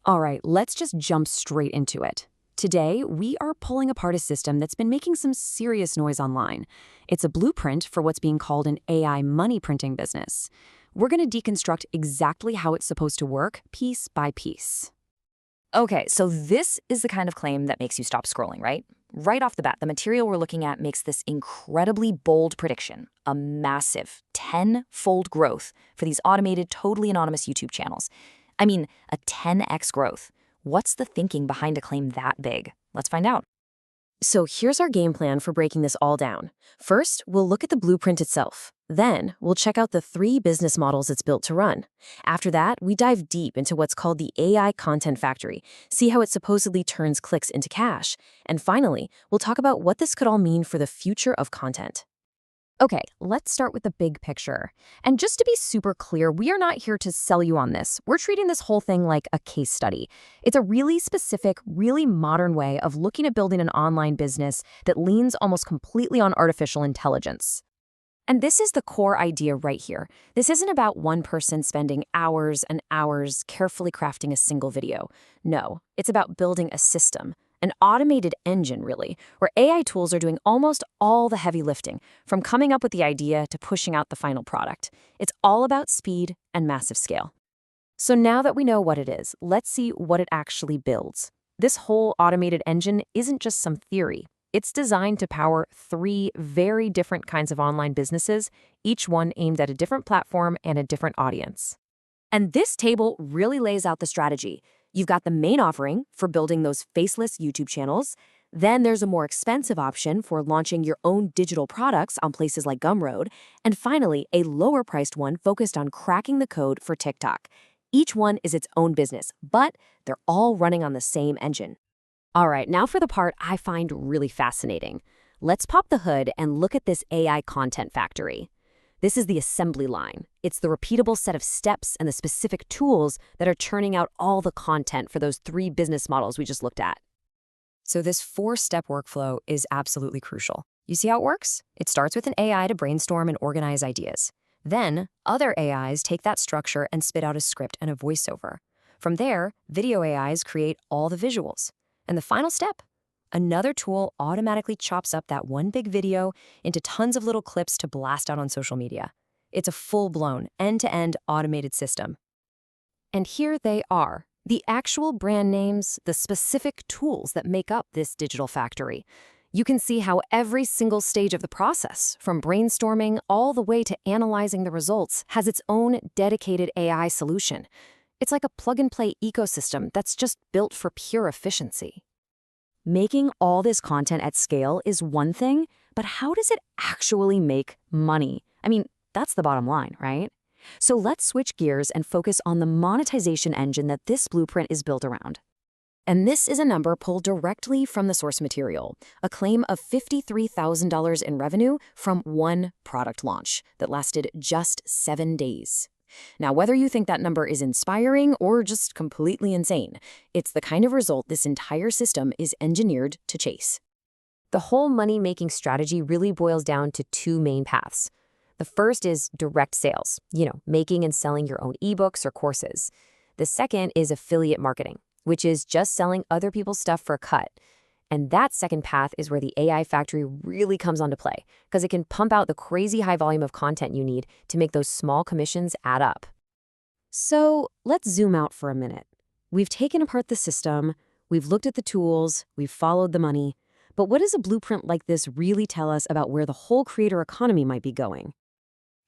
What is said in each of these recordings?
All right, let's just jump straight into it. Today, we are pulling apart a system that's been making some serious noise online. It's a blueprint for what's being called an AI money printing business. We're going to deconstruct exactly how it's supposed to work, piece by piece. Okay, so this is the kind of claim that makes you stop scrolling, right? Right off the bat, the material we're looking at makes this incredibly bold prediction, a massive 10-fold growth for these automated, totally anonymous YouTube channels. I mean, a 10x growth. What's the thinking behind a claim that big? Let's find out. So here's our game plan for breaking this all down. First, we'll look at the blueprint itself. Then, we'll check out the 3 business models it's built to run. After that, we dive deep into what's called the AI Content Factory, see how it supposedly turns clicks into cash. And finally, we'll talk about what this could all mean for the future of content. Okay, let's start with the big picture. And just to be super clear, we are not here to sell you on this. We're treating this whole thing like a case study. It's a really specific, really modern way of looking at building an online business that leans almost completely on artificial intelligence. And this is the core idea right here. This isn't about one person spending hours and hours carefully crafting a single video. No, it's about building a system. An automated engine, really, where AI tools are doing almost all the heavy lifting, from coming up with the idea to pushing out the final product. It's all about speed and massive scale. So now that we know what it is, let's see what it actually builds. This whole automated engine isn't just some theory. It's designed to power 3 very different kinds of online businesses, each one aimed at a different platform and a different audience. And this table really lays out the strategy. You've got the main offering for building those faceless YouTube channels. Then there's a more expensive option for launching your own digital products on places like Gumroad. And finally, a lower-priced one focused on cracking the code for TikTok. Each one is its own business, but they're all running on the same engine. All right, now for the part I find really fascinating. Let's pop the hood and look at this AI content factory. This is the assembly line. It's the repeatable set of steps and the specific tools that are churning out all the content for those 3 business models we just looked at. So this 4-step workflow is absolutely crucial. You see how it works? It starts with an AI to brainstorm and organize ideas. Then, other AIs take that structure and spit out a script and a voiceover. From there, video AIs create all the visuals. And the final step? Another tool automatically chops up that one big video into tons of little clips to blast out on social media. It's a full-blown, end-to-end automated system. And here they are, the actual brand names, the specific tools that make up this digital factory. You can see how every single stage of the process, from brainstorming all the way to analyzing the results, has its own dedicated AI solution. It's like a plug-and-play ecosystem that's just built for pure efficiency. Making all this content at scale is one thing, but how does it actually make money? I mean, that's the bottom line, right? So let's switch gears and focus on the monetization engine that this blueprint is built around. And this is a number pulled directly from the source material, a claim of $53,000 in revenue from one product launch that lasted just 7 days. Now, whether you think that number is inspiring or just completely insane, it's the kind of result this entire system is engineered to chase. The whole money-making strategy really boils down to 2 main paths. The first is direct sales, making and selling your own ebooks or courses. The second is affiliate marketing, which is just selling other people's stuff for a cut. And that second path is where the AI factory really comes onto play, because it can pump out the crazy high volume of content you need to make those small commissions add up. So let's zoom out for a minute. We've taken apart the system, we've looked at the tools, we've followed the money. But what does a blueprint like this really tell us about where the whole creator economy might be going?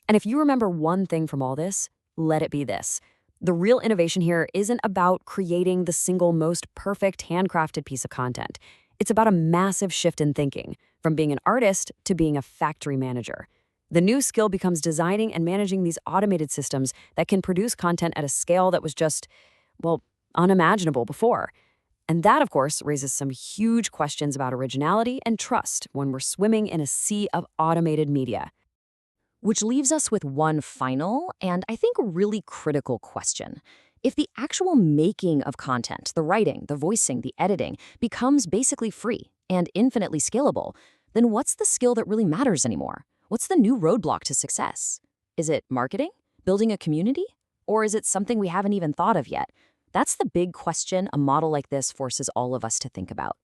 And if you remember one thing from all this, let it be this. The real innovation here isn't about creating the single most perfect handcrafted piece of content. It's about a massive shift in thinking, from being an artist to being a factory manager. The new skill becomes designing and managing these automated systems that can produce content at a scale that was just, unimaginable before. And that, of course, raises some huge questions about originality and trust when we're swimming in a sea of automated media. Which leaves us with one final, and I think really critical question. If the actual making of content, the writing, the voicing, the editing, becomes basically free and infinitely scalable, then what's the skill that really matters anymore? What's the new roadblock to success? Is it marketing? Building a community? Or is it something we haven't even thought of yet? That's the big question a model like this forces all of us to think about.